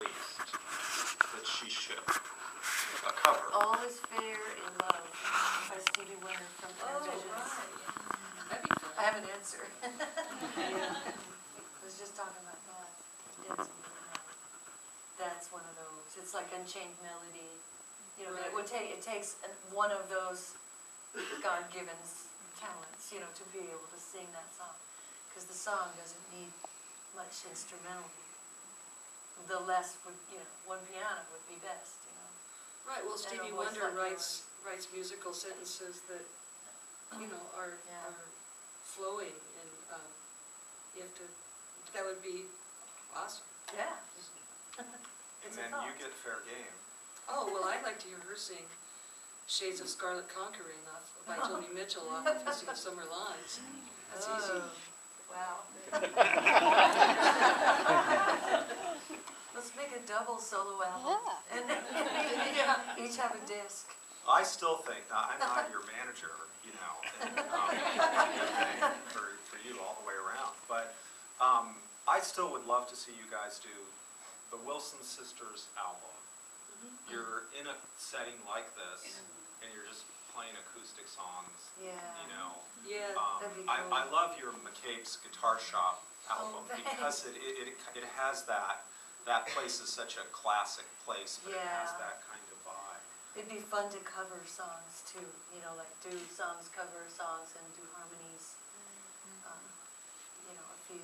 released that she should? A cover. All is Fair in Love by Stevie Wonder from Visions. Right. That'd be fun. I have an answer. Yeah. I was just talking about that. That's one of those. It's like Unchained Melody. You know, Right. it takes one of those God-given talents, you know, to be able to sing that song. Because the song doesn't need much instrumental. The less would, you know, one piano would be best, you know. Right, well, Stevie a voice Wonder like writes musical sentences that, you know, are flowing, and you have to, that would be awesome. Yeah. And It's then a thought. you get fair game. Oh, well, I'd like to hear her sing Shades of Scarlet Conquering by Joni Mitchell off of Hissing Summer Lines. That's easy. Wow. Let's make a double solo album. And each have a disc. I still think, I'm not your manager, you know, and, for you all the way around, but I still would love to see you guys do the Wilson Sisters album. You're in a setting like this, and you're just playing acoustic songs, Yeah. you know. Yeah. That'd be I cool. love your McCabe's Guitar Shop album because it has that place is such a classic place, but it has Yeah. that kind of vibe. It'd be fun to cover songs too, you know, like do songs, cover songs, and do harmonies. You know, a few.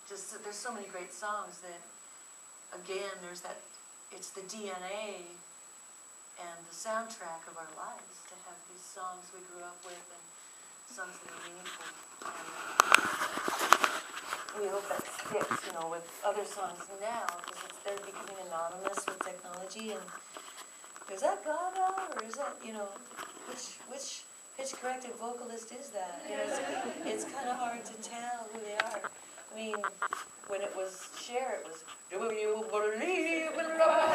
Just there's so many great songs that, again, there's that. It's the DNA and the soundtrack of our lives to have these songs we grew up with and songs that are meaningful. And we hope that sticks, you know, with other songs now because they're becoming anonymous with technology and. Is that Gaga, or is that, you know, which pitch-corrected vocalist is that? You know, it's kind of hard to tell who they are. I mean, when it was Cher, it was, do you believe in love?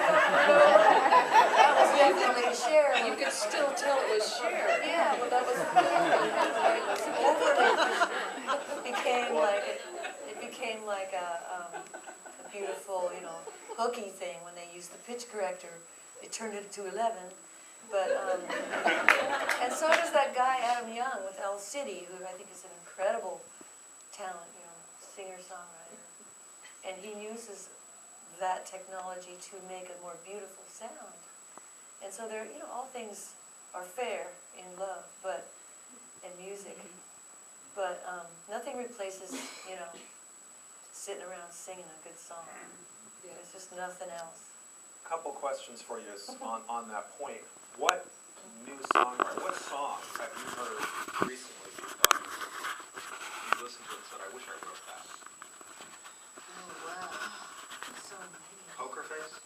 That was definitely Cher. You could still tell it was Cher. Yeah, but that was overly, it became like a beautiful, you know, hooky thing when they used the pitch corrector. They turned it to 11, but and so does that guy Adam Young with El City, who I think is an incredible talent, you know, singer-songwriter, and he uses that technology to make a more beautiful sound. And so there, you know, all things are fair in love, but in music, but nothing replaces, you know, sitting around singing a good song. There's just nothing else. Couple questions for you on that point. What song have you heard recently because you listened to it and said, I wish I wrote that? Oh, wow. So many. Poker Face?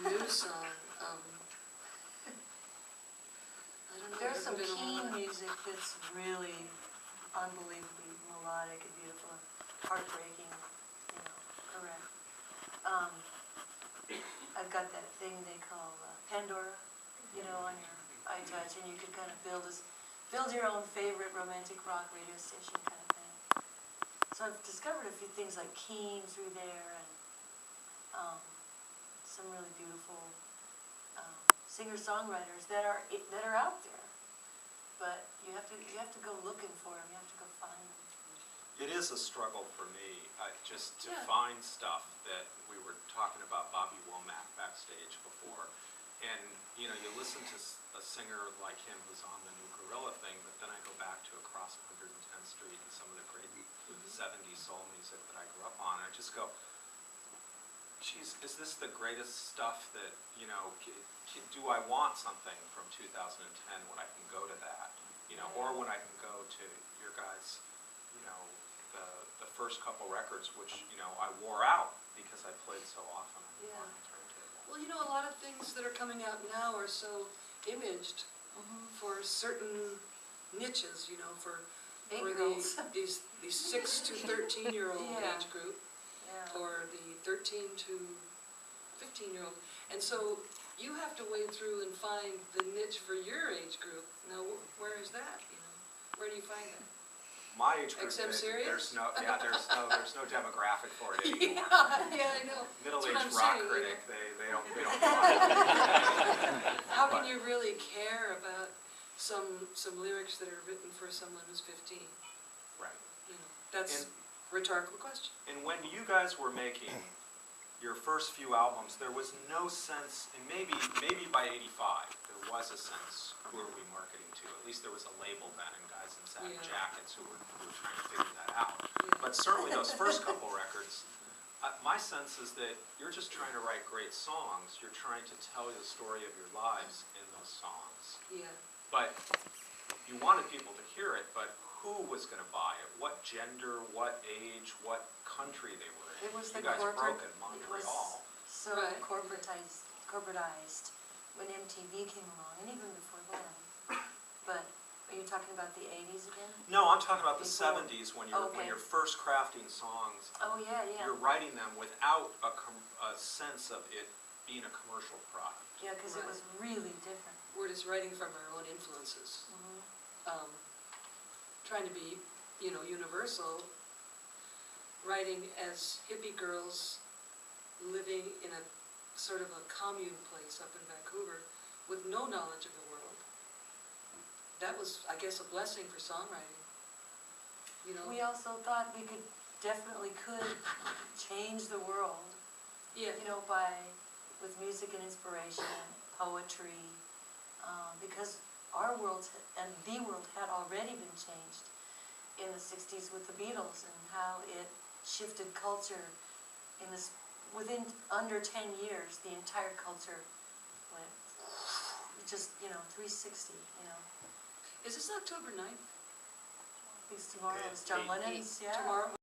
New song. I don't know. There's some There hasn't been a keen lot. music that's really unbelievably melodic and beautiful and heartbreaking, you know, correct. I've got that thing they call Pandora, you know, on your iTouch, and you can kind of build your own favorite romantic rock radio station kind of thing. So I've discovered a few things like Keen through there, and some really beautiful singer-songwriters that are out there, but you have to go looking for them. You have to go find them. It is a struggle for me, just to find stuff that we were talking about Bobby Womack backstage before. And, you know, you listen to a singer like him who's on the new Gorilla thing, but then I go back to Across 110th Street and some of the great 70s soul music that I grew up on. And I just go, geez, is this the greatest stuff that, you know, do I want something from 2010 when I can go to that? You know, or when I can go to your guys', you know, the first couple records, which, you know, I wore out because I played so often on the turntable. Well, you know, a lot of things that are coming out now are so imaged for certain niches, you know, for these 6 to 13-year-old age group, or the 13 to 15-year-old. And so you have to wade through and find the niche for your age group. Now, where is that, you know? Where do you find that? my age group, XM Sirius? there's no demographic for it anymore. Yeah, I know. Middle-aged That's what I'm rock saying, critic, they don't apply. How can you really care about some lyrics that are written for someone who's 15? Right. You know, that's And- a rhetorical question. And when you guys were making your first few albums, there was no sense, and maybe by '85, there was a sense, who are we marketing to? At least there was a label then, and guys in satin Yeah. jackets who were trying to figure that out. Yeah. But certainly those first couple records, my sense is that you're just trying to write great songs. You're trying to tell the story of your lives in those songs. Yeah. But you wanted people to hear it, but who was going to buy it? What gender, what age, what country they were in? It was You the guys corporate, broke in it Montreal. was so Right. corporatized when MTV came along, and even before then. But are you talking about the 80s again? No, I'm talking about the Before. 70s when Okay. you're first crafting songs. Oh, yeah. You're writing them without a sense of it being a commercial product. Yeah, because it was really different. We're just writing from our own influences. Mhm. Trying to be, universal, writing as hippie girls living in a sort of a commune place up in Vancouver with no knowledge of the world. That was, I guess, a blessing for songwriting. We also thought we definitely could change the world, Yeah. with music and inspiration, poetry, because our world and the world had already been changed in the 60s with the Beatles and how it shifted culture within under 10 years. The entire culture went just 360. Is this October 9th? At least tomorrow is John Lennon's. Yeah. Tomorrow?